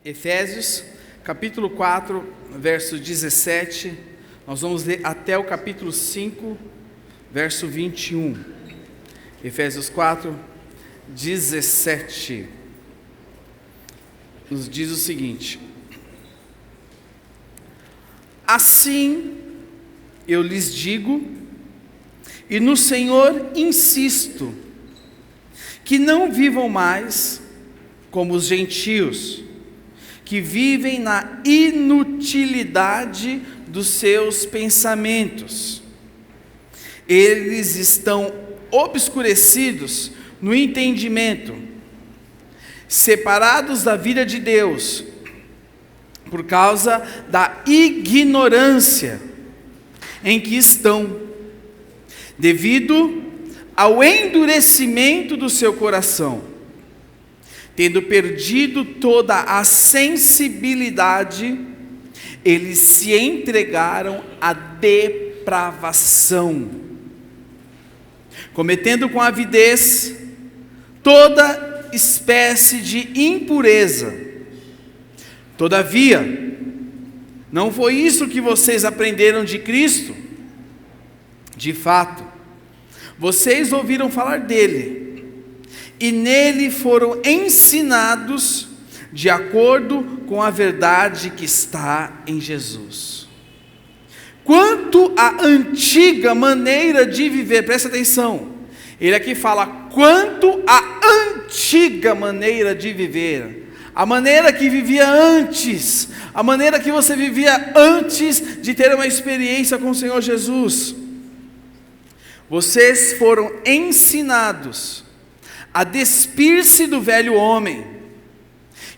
Efésios, capítulo 4, verso 17, nós vamos ler até o capítulo 5, verso 21. Efésios 4, 17, nos diz o seguinte: assim eu lhes digo, e no Senhor insisto, que não vivam mais como os gentios, que vivem na inutilidade dos seus pensamentos. Eles estão obscurecidos no entendimento, separados da vida de Deus, por causa da ignorância em que estão, devido ao endurecimento do seu coração, tendo perdido toda a sensibilidade, eles se entregaram à depravação, cometendo com avidez toda espécie de impureza. Todavia, não foi isso que vocês aprenderam de Cristo. De fato, vocês ouviram falar dele, e nele foram ensinados de acordo com a verdade que está em Jesus. Quanto à antiga maneira de viver, presta atenção, ele aqui fala quanto à antiga maneira de viver, a maneira que vivia antes, a maneira que você vivia antes de ter uma experiência com o Senhor Jesus. Vocês foram ensinados a despir-se do velho homem,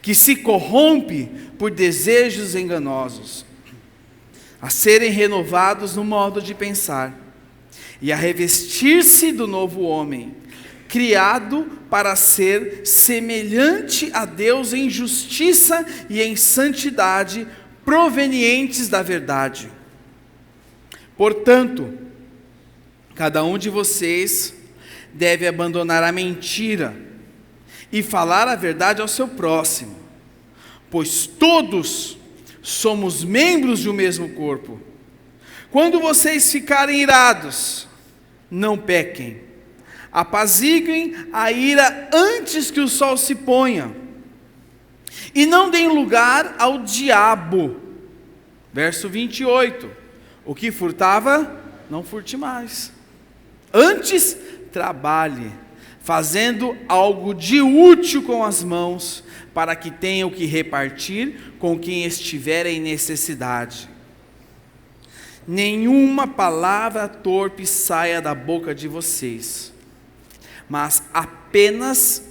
que se corrompe por desejos enganosos, a serem renovados no modo de pensar, e a revestir-se do novo homem, criado para ser semelhante a Deus em justiça e em santidade, provenientes da verdade. Portanto, cada um de vocês deve abandonar a mentira e falar a verdade ao seu próximo, pois todos somos membros de um mesmo corpo. Quando vocês ficarem irados, não pequem, apaziguem a ira antes que o sol se ponha, e não deem lugar ao diabo. Verso 28, o que furtava, não furte mais. Antes, trabalhe, fazendo algo de útil com as mãos, para que tenha o que repartir com quem estiver em necessidade. Nenhuma palavra torpe saia da boca de vocês, mas apenas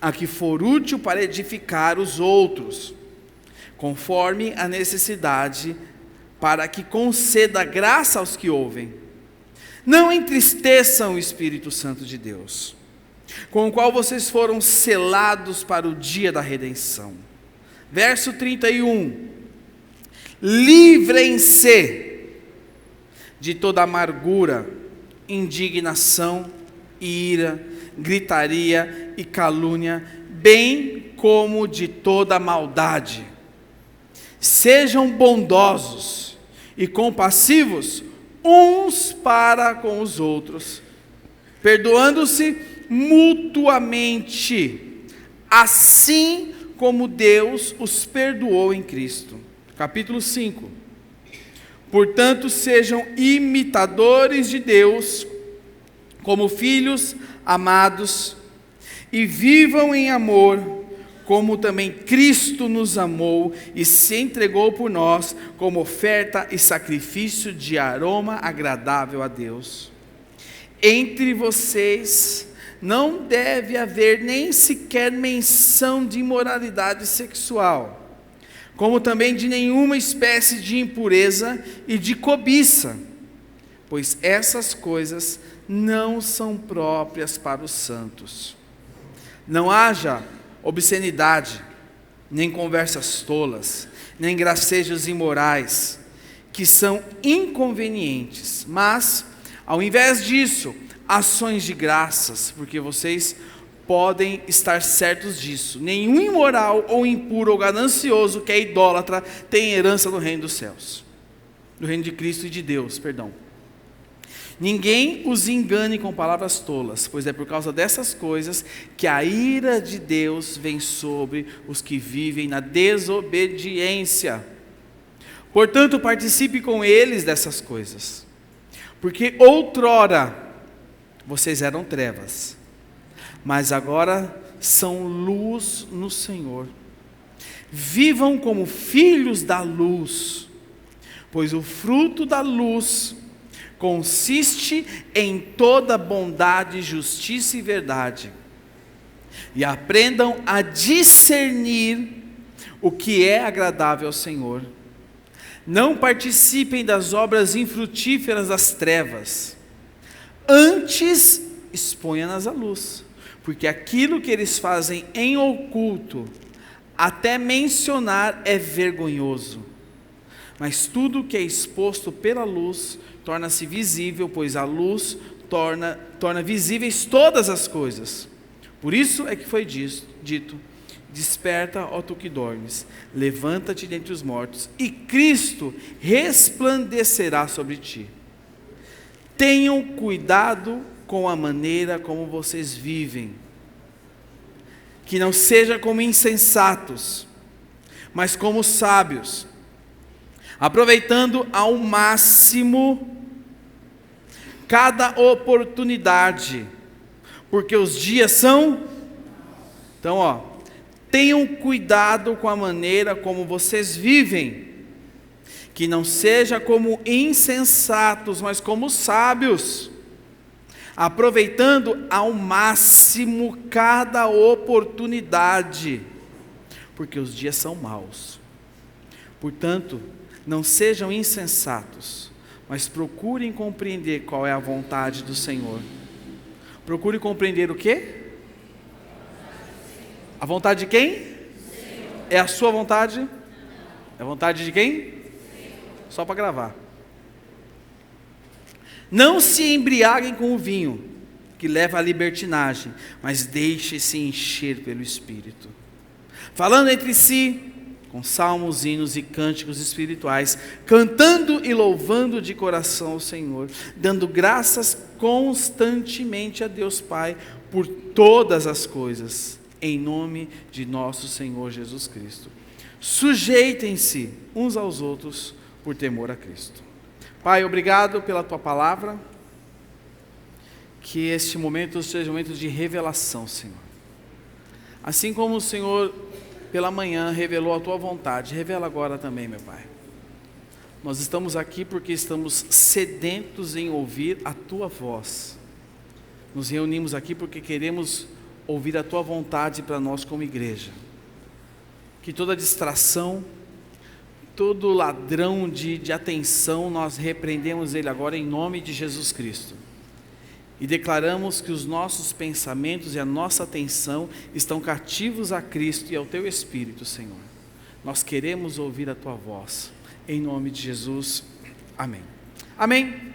a que for útil para edificar os outros, conforme a necessidade, para que conceda graça aos que ouvem. Não entristeçam o Espírito Santo de Deus, com o qual vocês foram selados para o dia da redenção. Verso 31. Livrem-se de toda amargura, indignação, ira, gritaria e calúnia, bem como de toda maldade. Sejam bondosos e compassivos uns para com os outros, perdoando-se mutuamente, assim como Deus os perdoou em Cristo. Capítulo 5. Portanto, sejam imitadores de Deus, como filhos amados, e vivam em amor, como também Cristo nos amou e se entregou por nós como oferta e sacrifício de aroma agradável a Deus. Entre vocês não deve haver nem sequer menção de imoralidade sexual, como também de nenhuma espécie de impureza e de cobiça, pois essas coisas não são próprias para os santos. Não haja obscenidade, nem conversas tolas, nem gracejos imorais, que são inconvenientes, mas, ao invés disso, ações de graças, porque vocês podem estar certos disso: nenhum imoral ou impuro ou ganancioso que é idólatra tem herança no reino dos céus, no reino de Cristo e de Deus, perdão. Ninguém os engane com palavras tolas, pois é por causa dessas coisas que a ira de Deus vem sobre os que vivem na desobediência. Portanto, participe com eles dessas coisas, porque outrora vocês eram trevas, mas agora são luz no Senhor. Vivam como filhos da luz, pois o fruto da luz consiste em toda bondade, justiça e verdade. E aprendam a discernir o que é agradável ao Senhor. Não participem das obras infrutíferas das trevas, antes exponha-nas à luz, porque aquilo que eles fazem em oculto, até mencionar é vergonhoso. Mas tudo que é exposto pela luz torna-se visível, pois a luz torna visíveis todas as coisas. Por isso é que foi dito: desperta, ó tu que dormes, levanta-te dentre os mortos, e Cristo resplandecerá sobre ti. Tenham cuidado com a maneira como vocês vivem, que não seja como insensatos, mas como sábios, aproveitando ao máximo cada oportunidade, porque os dias são... Então, tenham cuidado com a maneira como vocês vivem, que não seja como insensatos, mas como sábios, aproveitando ao máximo cada oportunidade, porque os dias são maus. Portanto, não sejam insensatos, mas procurem compreender qual é a vontade do Senhor. Procure compreender o quê? A vontade de quem? É a sua vontade? É a vontade de quem? Só para gravar. Não se embriaguem com o vinho, que leva à libertinagem, mas deixe-se encher pelo Espírito, falando entre si com salmos, hinos e cânticos espirituais, cantando e louvando de coração ao Senhor, dando graças constantemente a Deus Pai por todas as coisas, em nome de nosso Senhor Jesus Cristo. Sujeitem-se uns aos outros por temor a Cristo. Pai, obrigado pela Tua palavra, que este momento seja um momento de revelação, Senhor. Assim como o Senhor pela manhã revelou a Tua vontade, revela agora também, meu Pai. Nós estamos aqui porque estamos sedentos em ouvir a Tua voz. Nos reunimos aqui porque queremos ouvir a Tua vontade para nós como igreja. Que toda distração, todo ladrão de atenção, nós repreendemos ele agora em nome de Jesus Cristo. E declaramos que os nossos pensamentos e a nossa atenção estão cativos a Cristo e ao Teu Espírito, Senhor. Nós queremos ouvir a Tua voz, em nome de Jesus, amém. Amém.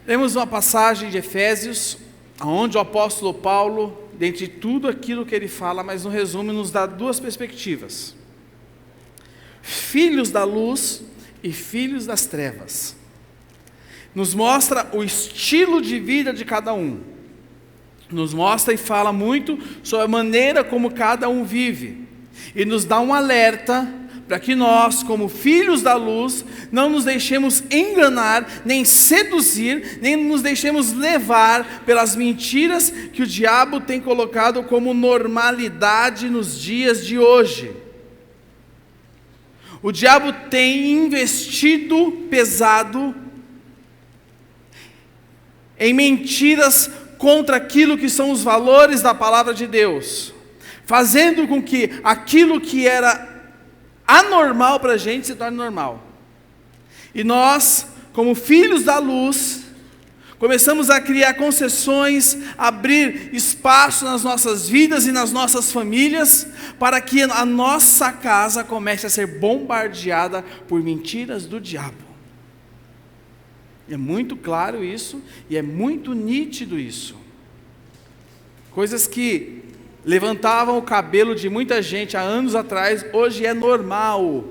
Temos uma passagem de Efésios, onde o apóstolo Paulo, dentre tudo aquilo que ele fala, mas no resumo nos dá duas perspectivas: filhos da luz e filhos das trevas. Nos mostra o estilo de vida de cada um, nos mostra e fala muito sobre a maneira como cada um vive, e nos dá um alerta para que nós, como filhos da luz, não nos deixemos enganar, nem seduzir, nem nos deixemos levar pelas mentiras que o diabo tem colocado como normalidade nos dias de hoje. O diabo tem investido pesado em mentiras contra aquilo que são os valores da palavra de Deus, fazendo com que aquilo que era anormal para a gente se torne normal. E nós, como filhos da luz, começamos a criar concessões, abrir espaço nas nossas vidas e nas nossas famílias, para que a nossa casa comece a ser bombardeada por mentiras do diabo. É muito claro isso, e é muito nítido isso. Coisas que levantavam o cabelo de muita gente há anos atrás, hoje é normal.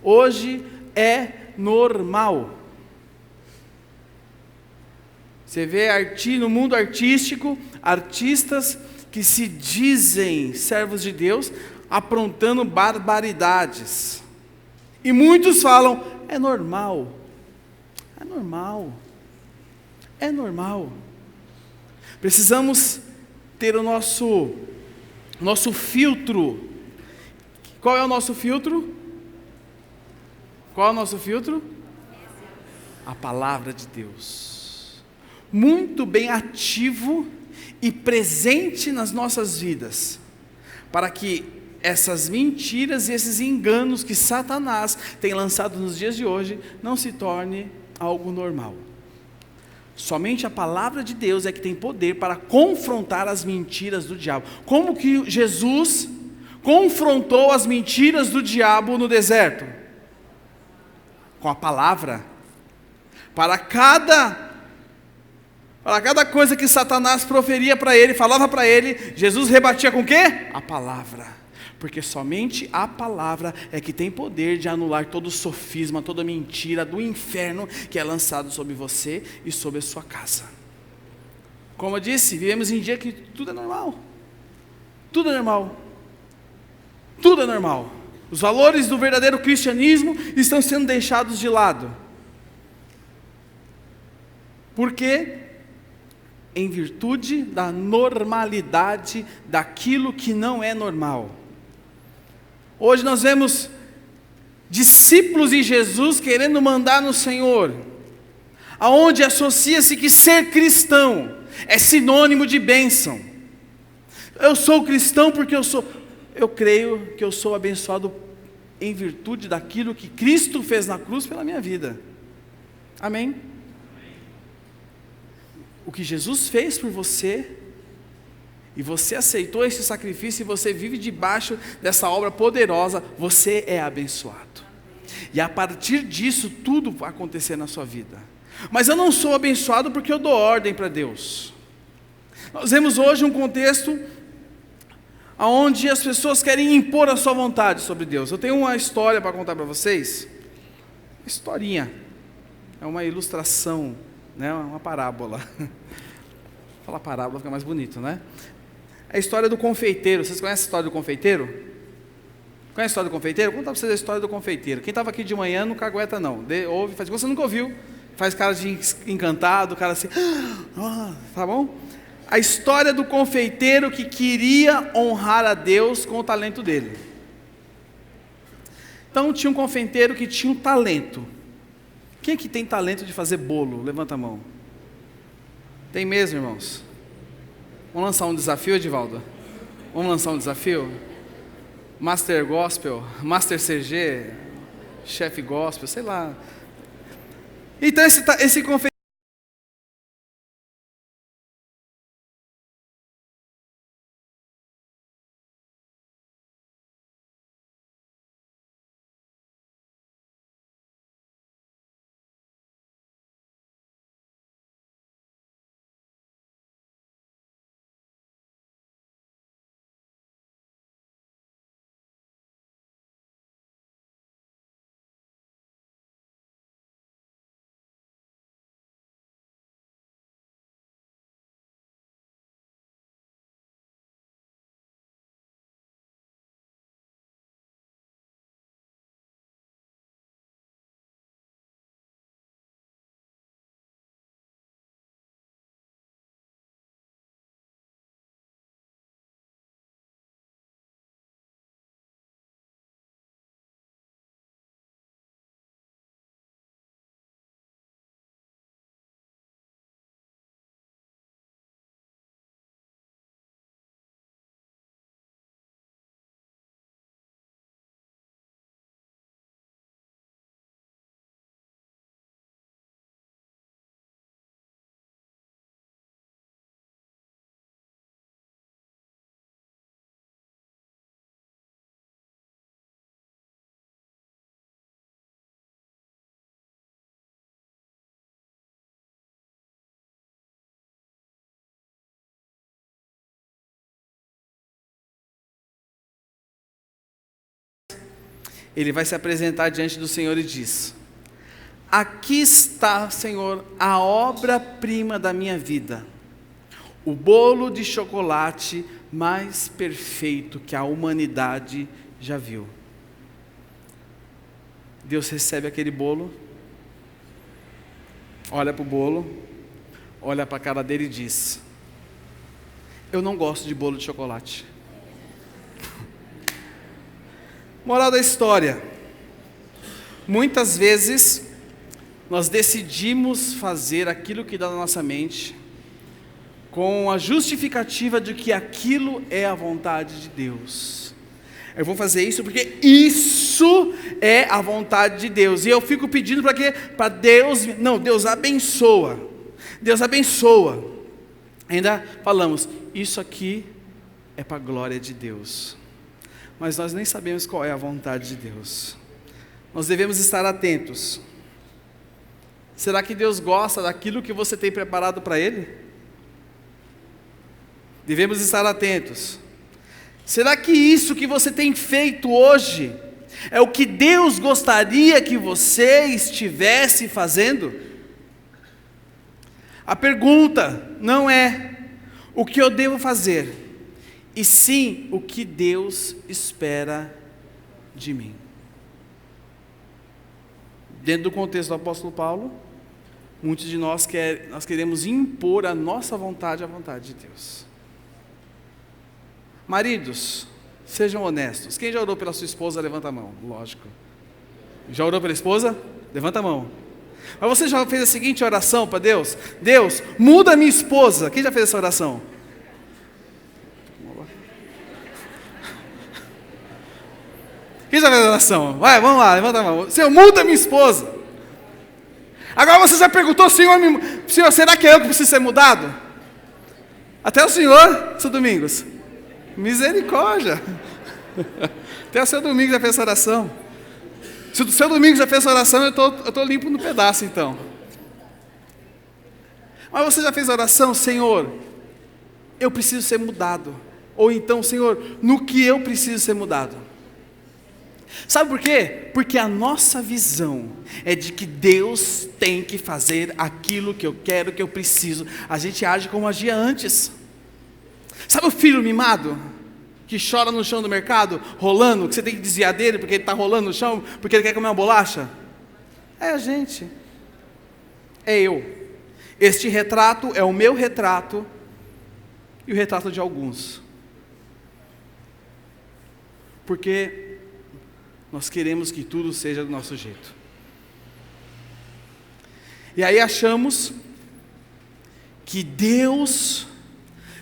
Hoje é normal. Você vê no mundo artístico, artistas que se dizem servos de Deus, aprontando barbaridades. E muitos falam, é normal. É normal. É normal. Precisamos ter o nosso filtro. Qual é o nosso filtro? Qual é o nosso filtro? A palavra de Deus. Muito bem ativo e presente nas nossas vidas, para que essas mentiras e esses enganos que Satanás tem lançado nos dias de hoje não se torne algo normal. Somente a palavra de Deus é que tem poder para confrontar as mentiras do diabo. Como que Jesus confrontou as mentiras do diabo no deserto? Com a palavra. Para cada coisa que Satanás proferia para ele, falava para ele, Jesus rebatia com o quê? A palavra. Porque somente a palavra é que tem poder de anular todo sofisma, toda mentira do inferno que é lançado sobre você e sobre a sua casa. Como eu disse, vivemos em dia que tudo é normal. Tudo é normal. Tudo é normal. Os valores do verdadeiro cristianismo estão sendo deixados de lado. Por quê? Em virtude da normalidade daquilo que não é normal. Hoje nós vemos discípulos de Jesus querendo mandar no Senhor, aonde associa-se que ser cristão é sinônimo de bênção. Eu sou cristão porque eu creio que eu sou abençoado em virtude daquilo que Cristo fez na cruz pela minha vida. Amém? O que Jesus fez por você, e você aceitou esse sacrifício, e você vive debaixo dessa obra poderosa, você é abençoado. E a partir disso, tudo vai acontecer na sua vida. Mas eu não sou abençoado porque eu dou ordem para Deus. Nós vemos hoje um contexto onde as pessoas querem impor a sua vontade sobre Deus. Eu tenho uma história para contar para vocês. Uma historinha. É uma ilustração, né? Uma parábola. Falar parábola fica mais bonito, né? É a história do confeiteiro. Vocês conhecem a história do confeiteiro? Conhece a história do confeiteiro? Vou contar para vocês a história do confeiteiro. Quem estava aqui de manhã não cagueta não. Ouve, faz. Você nunca ouviu. Faz cara de encantado, cara assim. Tá bom? A história do confeiteiro que queria honrar a Deus com o talento dele. Então tinha um confeiteiro que tinha um talento. Quem é que tem talento de fazer bolo? Levanta a mão. Tem mesmo, irmãos? Vamos lançar um desafio, Edivaldo? Vamos lançar um desafio? Master Gospel, Master CG, Chef Gospel, sei lá. Então esse confeiteiro ele vai se apresentar diante do Senhor e diz: aqui está, Senhor, a obra-prima da minha vida, o bolo de chocolate mais perfeito que a humanidade já viu. Deus recebe aquele bolo, olha para o bolo, olha para a cara dele e diz: eu não gosto de bolo de chocolate. Moral da história: muitas vezes nós decidimos fazer aquilo que dá na nossa mente, com a justificativa de que aquilo é a vontade de Deus. Eu vou fazer isso porque isso é a vontade de Deus. E eu fico pedindo para quê? Para Deus. Não, Deus abençoa. Deus abençoa. Ainda falamos, isso aqui é para a glória de Deus. Mas nós nem sabemos qual é a vontade de Deus. Nós devemos estar atentos. Será que Deus gosta daquilo que você tem preparado para Ele? Devemos estar atentos. Será que isso que você tem feito hoje é o que Deus gostaria que você estivesse fazendo? A pergunta não é o que eu devo fazer, e sim o que Deus espera de mim. Dentro do contexto do apóstolo Paulo, muitos de nós queremos impor a nossa vontade à vontade de Deus. Maridos, sejam honestos. Quem já orou pela sua esposa, levanta a mão. Lógico. Já orou pela esposa? Levanta a mão. Mas você já fez a seguinte oração para Deus? Deus, muda a minha esposa. Quem já fez essa oração? Quem já fez a oração? Vai, vamos lá, levanta a mão. Senhor, muda a minha esposa. Agora você já perguntou, Senhor, será que é eu que preciso ser mudado? Até o Senhor, seu Domingos. Misericórdia. Até o seu Domingos já fez essa oração. Se o seu Domingos já fez essa oração, eu estou limpo no pedaço então. Mas você já fez a oração, Senhor, eu preciso ser mudado. Ou então, Senhor, no que eu preciso ser mudado? Sabe por quê? Porque a nossa visão é de que Deus tem que fazer aquilo que eu quero, que eu preciso. A gente age como agia antes. Sabe o filho mimado? Que chora no chão do mercado, rolando, que você tem que desviar dele porque ele está rolando no chão, porque ele quer comer uma bolacha? É a gente. É eu. Este retrato é o meu retrato e o retrato de alguns. Porque nós queremos que tudo seja do nosso jeito. E aí achamos que Deus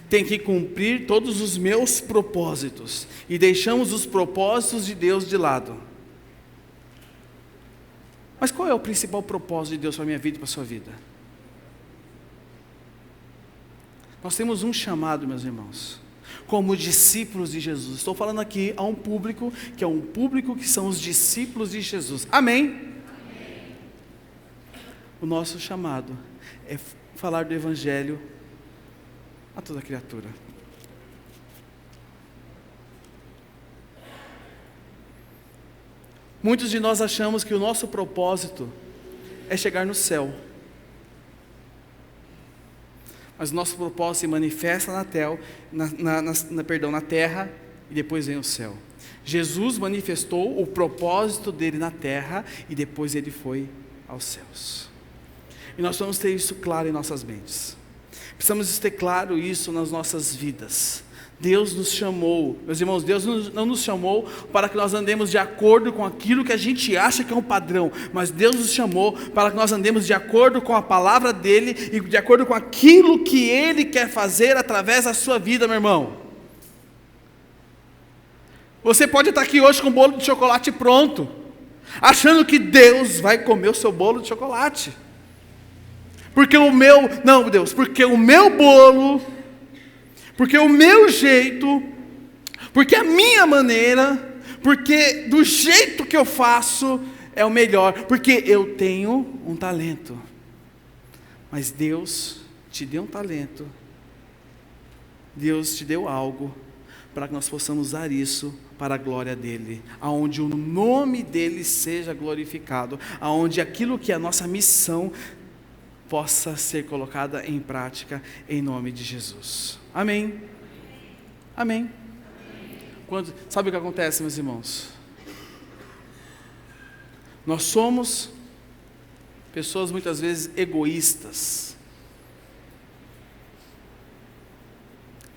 tem que cumprir todos os meus propósitos, e deixamos os propósitos de Deus de lado. Mas qual é o principal propósito de Deus para a minha vida e para a sua vida? Nós temos um chamado, meus irmãos, como discípulos de Jesus. Estou falando aqui a um público, que é um público que são os discípulos de Jesus. Amém? Amém. O nosso chamado é falar do Evangelho a toda criatura. Muitos de nós achamos que o nosso propósito é chegar no céu. Mas o nosso propósito se manifesta na terra, e depois vem o céu. Jesus manifestou o propósito dele na terra, e depois ele foi aos céus. E nós vamos ter isso claro em nossas mentes. Precisamos ter claro isso nas nossas vidas. Deus nos chamou, meus irmãos, Deus não nos chamou para que nós andemos de acordo com aquilo que a gente acha que é um padrão, mas Deus nos chamou para que nós andemos de acordo com a palavra dEle e de acordo com aquilo que Ele quer fazer através da sua vida, meu irmão. Você pode estar aqui hoje com um bolo de chocolate pronto, achando que Deus vai comer o seu bolo de chocolate. Porque o meu bolo, porque o meu jeito, porque a minha maneira, porque do jeito que eu faço é o melhor, porque eu tenho um talento. Mas Deus te deu um talento, Deus te deu algo para que nós possamos usar isso para a glória dEle, aonde o nome dEle seja glorificado, aonde aquilo que é a nossa missão possa ser colocada em prática, em nome de Jesus. Amém? Amém. Sabe o que acontece, meus irmãos? Nós somos pessoas muitas vezes egoístas.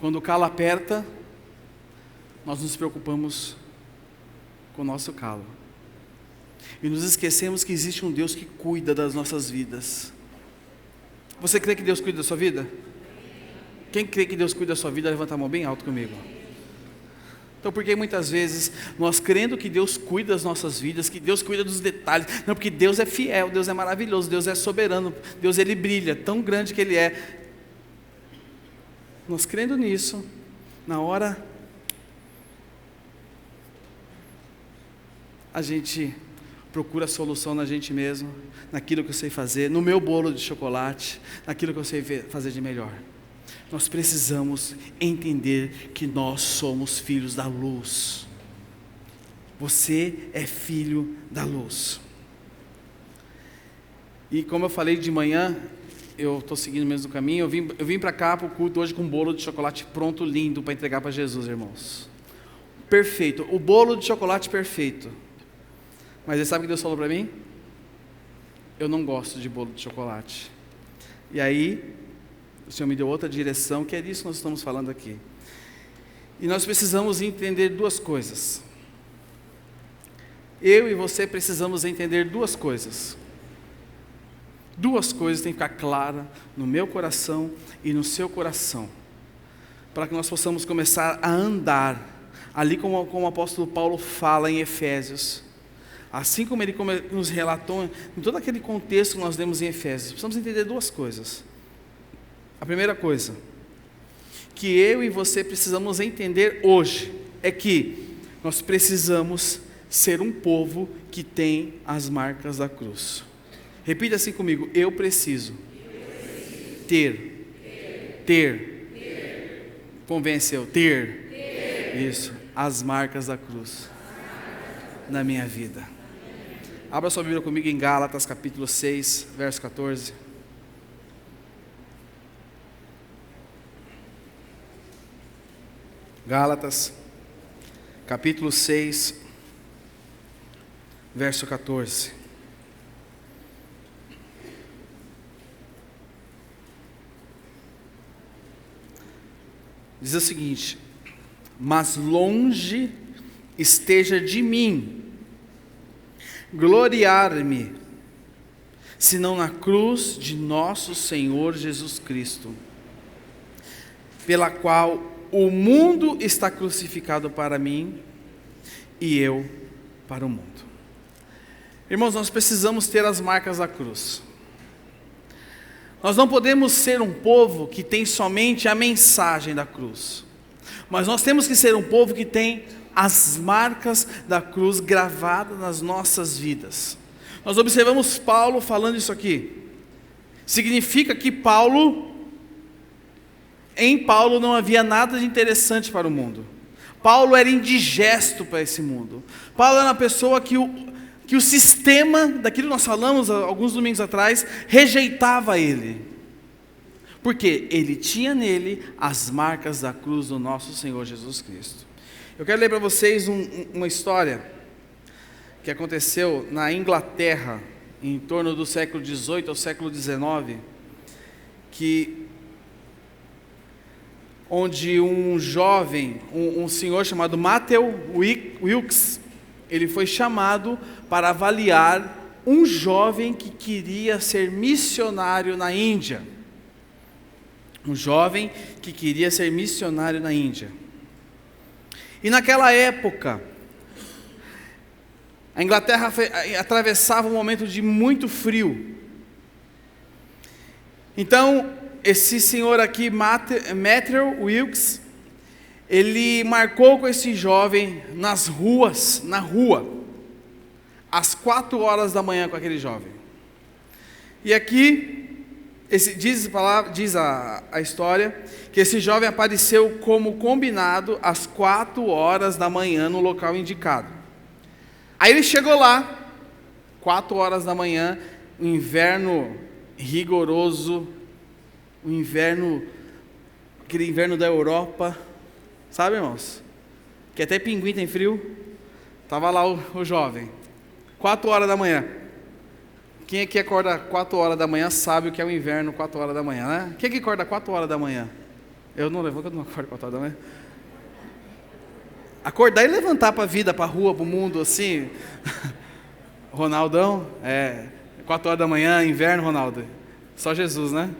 Quando o calo aperta, nós nos preocupamos com o nosso calo. E nos esquecemos que existe um Deus que cuida das nossas vidas. Você crê que Deus cuida da sua vida? Quem crê que Deus cuida da sua vida, levanta a mão bem alto comigo. Então, porque muitas vezes nós crendo que Deus cuida das nossas vidas, que Deus cuida dos detalhes, não, porque Deus é fiel, Deus é maravilhoso, Deus é soberano, Deus ele brilha, tão grande que ele é. Nós crendo nisso, na hora a gente procura a solução na gente mesmo, naquilo que eu sei fazer, no meu bolo de chocolate, naquilo que eu sei fazer de melhor. Nós precisamos entender que nós somos filhos da luz. Você é filho da luz. E como eu falei de manhã, eu estou seguindo o mesmo caminho, eu vim para cá para o culto hoje com um bolo de chocolate pronto, lindo, para entregar para Jesus, irmãos. Perfeito, o bolo de chocolate perfeito. Mas você sabe o que Deus falou para mim? Eu não gosto de bolo de chocolate. E aí, o Senhor me deu outra direção, que é disso que nós estamos falando aqui. E nós precisamos entender duas coisas. Eu e você precisamos entender duas coisas. Duas coisas têm que ficar claras no meu coração e no seu coração, para que nós possamos começar a andar, ali como o apóstolo Paulo fala em Efésios, assim como ele nos relatou, em todo aquele contexto que nós lemos em Efésios. Precisamos entender duas coisas. A primeira coisa, que eu e você precisamos entender hoje, é que nós precisamos ser um povo que tem as marcas da cruz. Repita assim comigo: eu preciso ter, convenceu, ter, isso, as marcas da cruz na minha vida. Abra sua Bíblia comigo em Gálatas capítulo 6, verso 14. Gálatas capítulo 6, verso 14. Diz o seguinte: mas longe esteja de mim gloriar-me, senão na cruz de nosso Senhor Jesus Cristo, pela qual o mundo está crucificado para mim e eu para o mundo. Irmãos, nós precisamos ter as marcas da cruz. Nós não podemos ser um povo que tem somente a mensagem da cruz, mas nós temos que ser um povo que tem as marcas da cruz gravadas nas nossas vidas. Nós observamos Paulo falando isso aqui. Significa que em Paulo não havia nada de interessante para o mundo. Paulo era indigesto para esse mundo. Paulo era uma pessoa que o sistema, daquilo que nós falamos alguns domingos atrás, rejeitava ele. Porque ele tinha nele as marcas da cruz do nosso Senhor Jesus Cristo. Eu quero ler para vocês uma história que aconteceu na Inglaterra, em torno do século XVIII ao século XIX, onde um jovem, um senhor chamado Matthew Wilkes, ele foi chamado para avaliar um jovem que queria ser missionário na Índia. Um jovem que queria ser missionário na Índia. E naquela época, a Inglaterra atravessava um momento de muito frio. Então, esse senhor aqui, Matthew Wilkes, ele marcou com esse jovem na rua, às 4 horas da manhã com aquele jovem. E aqui, Diz a história que esse jovem apareceu como combinado às 4 horas da manhã no local indicado. Aí ele chegou lá, 4 horas da manhã, um inverno rigoroso, aquele inverno da Europa, sabe, irmãos? Que até pinguim tem frio. Estava lá o jovem, 4 horas da manhã. Quem aqui acorda 4 horas da manhã sabe o que é o inverno 4 horas da manhã, né? Quem aqui acorda 4 horas da manhã? Eu não levanto, eu não acordo 4 horas da manhã. Acordar e levantar para a vida, para a rua, para o mundo, assim. Ronaldão, 4 horas da manhã, inverno, Ronaldo. Só Jesus, né?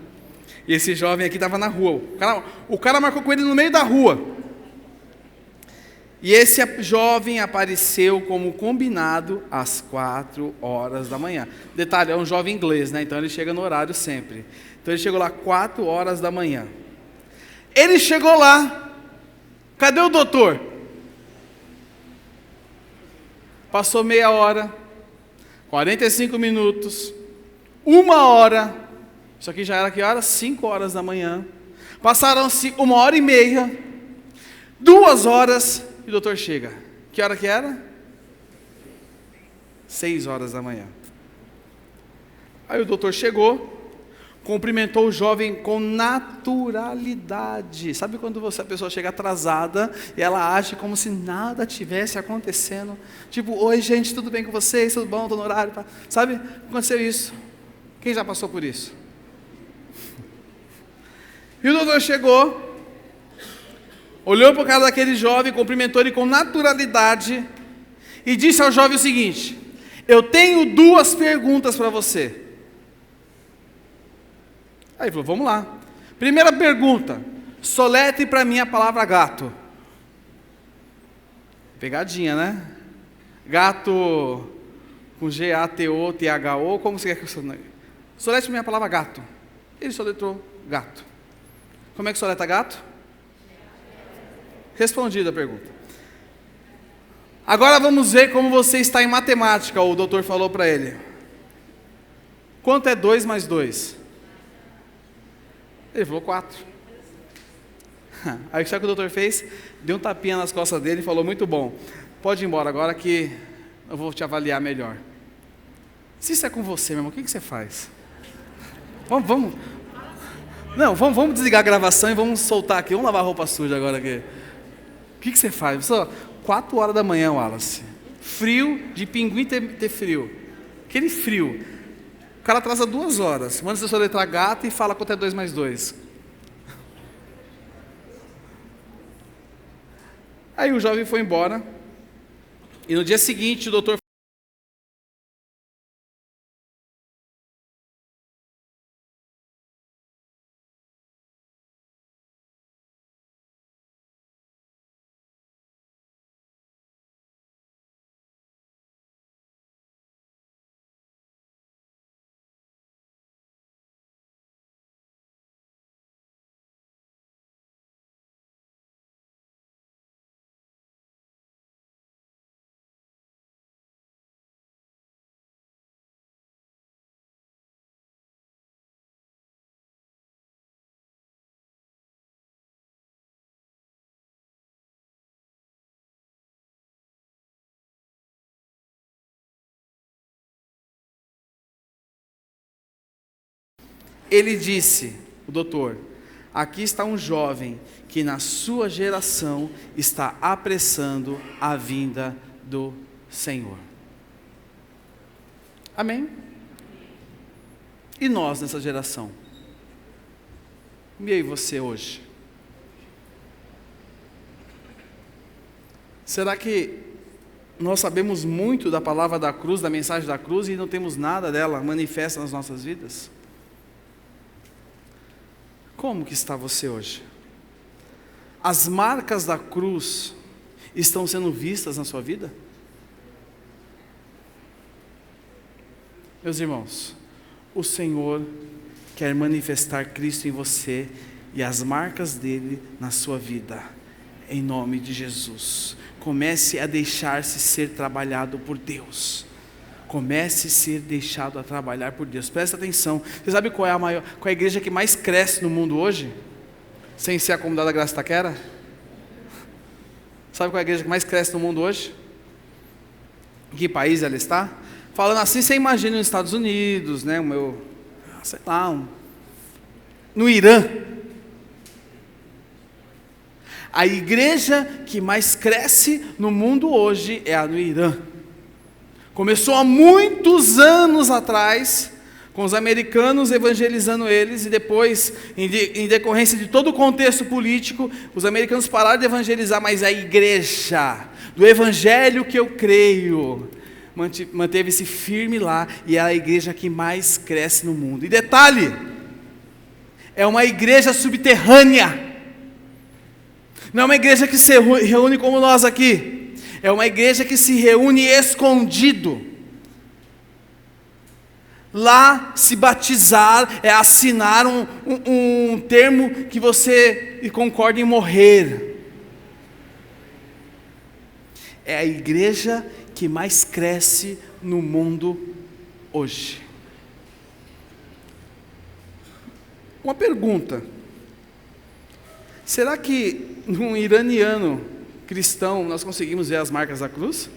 E esse jovem aqui estava na rua. O cara marcou com ele no meio da rua. E esse jovem apareceu como combinado às 4 horas da manhã. Detalhe, é um jovem inglês, né? Então ele chega no horário sempre. Então ele chegou lá 4 horas da manhã. Ele chegou lá. Cadê o doutor? Passou meia hora, 45 minutos, 1 hora. Isso aqui já era que hora? 5 horas da manhã. Passaram-se 1h30, 2 horas. E o doutor chega. Que hora que era? 6 horas da manhã. Aí o doutor chegou, cumprimentou o jovem com naturalidade. Sabe quando a pessoa chega atrasada e ela age como se nada tivesse acontecendo? Tipo, oi gente, tudo bem com vocês? Tudo bom? Estou no horário. Sabe? Aconteceu isso. Quem já passou por isso? E o doutor chegou, olhou para o cara daquele jovem, cumprimentou ele com naturalidade e disse ao jovem o seguinte: eu tenho 2 perguntas para você. Aí ele falou, vamos lá. Primeira pergunta, soletre para mim a palavra gato. Pegadinha, né? Gato com G-A-T-O-T-H-O, como você quer que eu soletre? Soletre para mim a palavra gato. Ele soletrou gato. Como é que soleta gato? Respondida a pergunta. Agora vamos ver como você está em matemática, o doutor falou para ele. Quanto é 2 mais 2? Ele falou 4. Aí sabe o que o doutor fez? Deu um tapinha nas costas dele e falou, muito bom, pode ir embora agora que eu vou te avaliar melhor. Se isso é com você, meu irmão, o que você faz? Vamos desligar a gravação e vamos soltar aqui, vamos lavar a roupa suja agora aqui. O que você faz? Pessoal, 4 horas da manhã, Wallace. Frio, de pinguim ter frio. Aquele frio. O cara atrasa 2 horas. Manda você soletrar gato e fala quanto é 2 mais 2. Aí o jovem foi embora. E no dia seguinte o doutor ele disse, o doutor, aqui está um jovem que na sua geração está apressando a vinda do Senhor. Amém? E nós nessa geração? E aí você hoje? Será que nós sabemos muito da palavra da cruz, da mensagem da cruz, e não temos nada dela manifesta nas nossas vidas? Como que está você hoje? As marcas da cruz estão sendo vistas na sua vida? Meus irmãos, o Senhor quer manifestar Cristo em você e as marcas dele na sua vida, em nome de Jesus. Comece a deixar-se ser trabalhado por Deus. Comece a ser deixado a trabalhar por Deus. Presta atenção. Você sabe qual é a igreja que mais cresce no mundo hoje? Sem ser a Comunidade da Graça Itaquera? Sabe qual é a igreja que mais cresce no mundo hoje? Em que país ela está? Falando assim, você imagina nos Estados Unidos, né? No Irã. A igreja que mais cresce no mundo hoje é a no Irã. Começou há muitos anos atrás, com os americanos evangelizando eles, e depois, em decorrência de todo o contexto político, os americanos pararam de evangelizar, mas a igreja do evangelho que eu creio manteve-se firme lá, e é a igreja que mais cresce no mundo. E detalhe, é uma igreja subterrânea, não é uma igreja que se reúne como nós aqui, é uma igreja que se reúne escondido. Lá, se batizar é assinar um termo que você concorda em morrer. É a igreja que mais cresce no mundo hoje. Uma pergunta: será que num iraniano cristão nós conseguimos ver as marcas da cruz?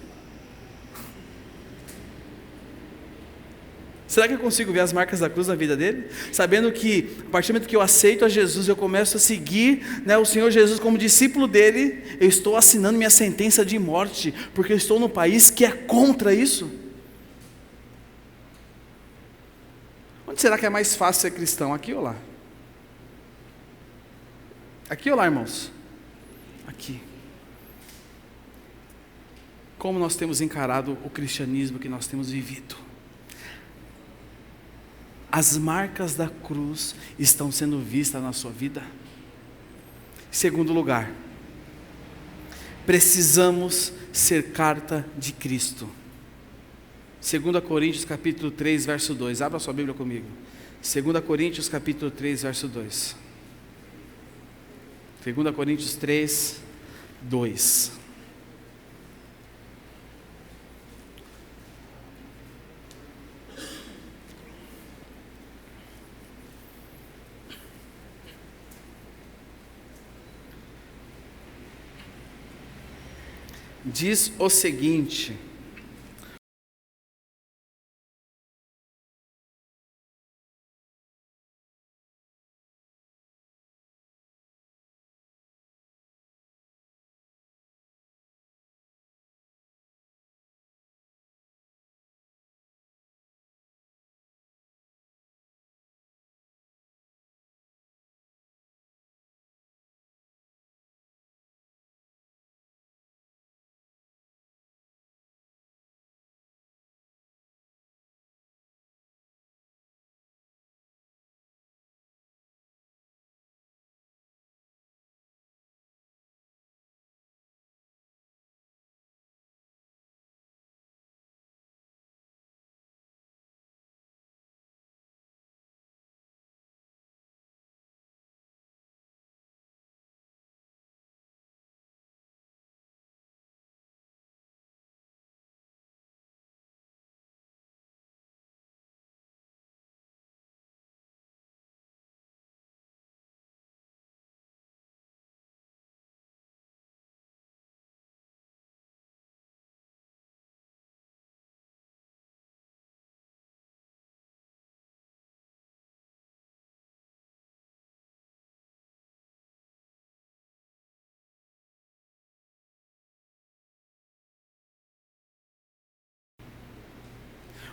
Será que eu consigo ver as marcas da cruz na vida dele? Sabendo que, a partir do momento que eu aceito a Jesus, eu começo a seguir, né, o Senhor Jesus como discípulo dele, eu estou assinando minha sentença de morte, porque eu estou num país que é contra isso. Onde será que é mais fácil ser cristão? Aqui ou lá? Aqui ou lá, irmãos? Aqui. Como nós temos encarado o cristianismo que nós temos vivido? As marcas da cruz estão sendo vistas na sua vida? Segundo lugar, precisamos ser carta de Cristo. 2 Coríntios capítulo 3, verso 2. Abra sua Bíblia comigo. 2 Coríntios capítulo 3, verso 2. 2 Coríntios 3, 2. Diz o seguinte: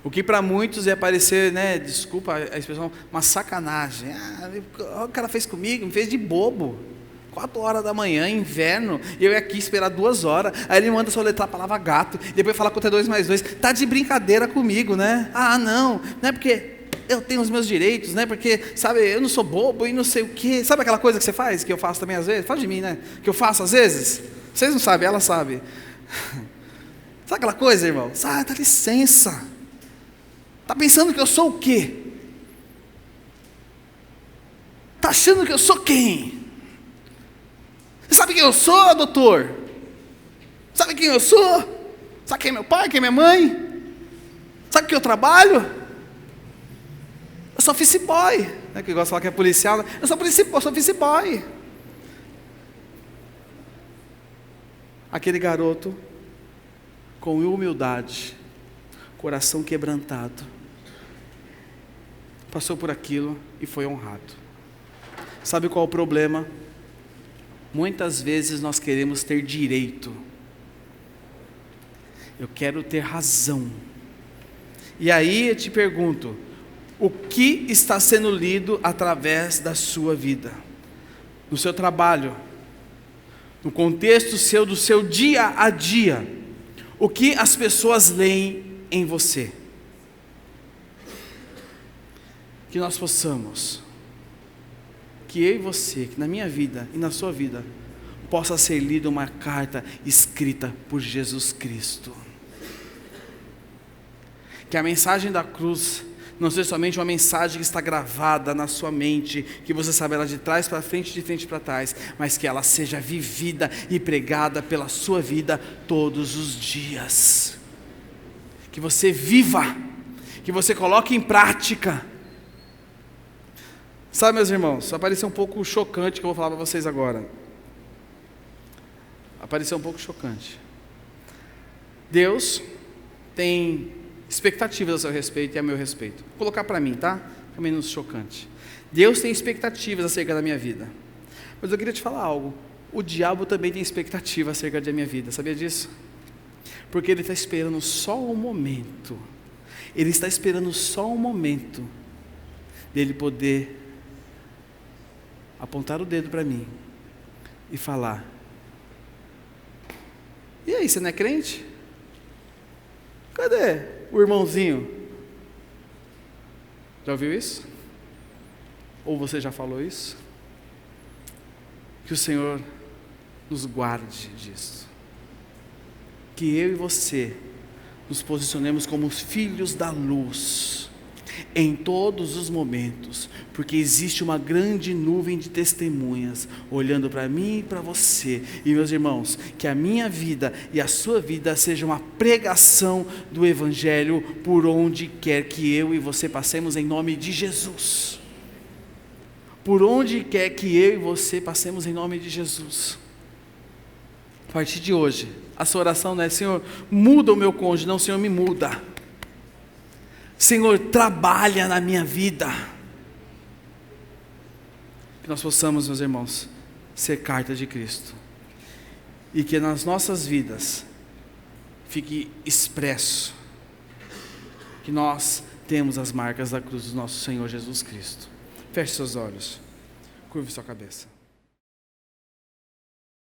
o que para muitos ia parecer, né, desculpa a expressão, uma sacanagem. O cara fez comigo, me fez de bobo. 4 horas da manhã, inverno, e eu ia aqui esperar 2 horas. Aí ele manda soletrar a palavra gato, depois falar contra 2 mais 2. Tá de brincadeira comigo, né? Não é porque eu tenho os meus direitos, né? Porque, sabe, eu não sou bobo e não sei o quê. Sabe aquela coisa que você faz, que eu faço também às vezes? Fala de mim, né? Que eu faço às vezes. Vocês não sabem, ela sabe. Sabe aquela coisa, irmão? Dá licença. Está pensando que eu sou o quê? Está achando que eu sou quem? Você sabe quem eu sou, doutor? Sabe quem eu sou? Sabe quem é meu pai, quem é minha mãe? Sabe o que eu trabalho? Eu sou office boy. Né? Que eu gosto de falar que é policial. Né? Eu sou office boy. Aquele garoto, com humildade, coração quebrantado, passou por aquilo e foi honrado. Sabe qual é o problema? Muitas vezes nós queremos ter direito. Eu quero ter razão. E aí eu te pergunto, o que está sendo lido através da sua vida? No seu trabalho, no contexto do seu dia a dia, o que as pessoas leem em você? Que nós possamos, que eu e você, que na minha vida e na sua vida, possa ser lida uma carta escrita por Jesus Cristo. Que a mensagem da cruz não seja somente uma mensagem que está gravada na sua mente, que você sabe ela de trás para frente, de frente para trás, mas que ela seja vivida e pregada pela sua vida todos os dias. Que você viva, que você coloque em prática. Sabe, meus irmãos, apareceu um pouco chocante que eu vou falar para vocês agora. Apareceu um pouco chocante. Deus tem expectativas a seu respeito e a meu respeito. Vou colocar para mim, tá? Fica menos chocante. Deus tem expectativas acerca da minha vida. Mas eu queria te falar algo. O diabo também tem expectativa acerca da minha vida. Sabia disso? Porque ele está esperando só um momento. Ele está esperando só um momento dele poder apontar o dedo para mim e falar: e aí, você não é crente? Cadê o irmãozinho? Já ouviu isso? Ou você já falou isso? Que o Senhor nos guarde disso. Que eu e você nos posicionemos como os filhos da luz em todos os momentos, porque existe uma grande nuvem de testemunhas olhando para mim e para você. E meus irmãos, que a minha vida e a sua vida seja uma pregação do Evangelho por onde quer que eu e você passemos, em nome de Jesus. Por onde quer que eu e você passemos, em nome de Jesus. A partir de hoje, a sua oração não é: Senhor, muda o meu cônjuge. Não, Senhor, me muda. Senhor, trabalha na minha vida. Que nós possamos, meus irmãos, ser carta de Cristo. E que nas nossas vidas fique expresso que nós temos as marcas da cruz do nosso Senhor Jesus Cristo. Feche seus olhos. Curve sua cabeça.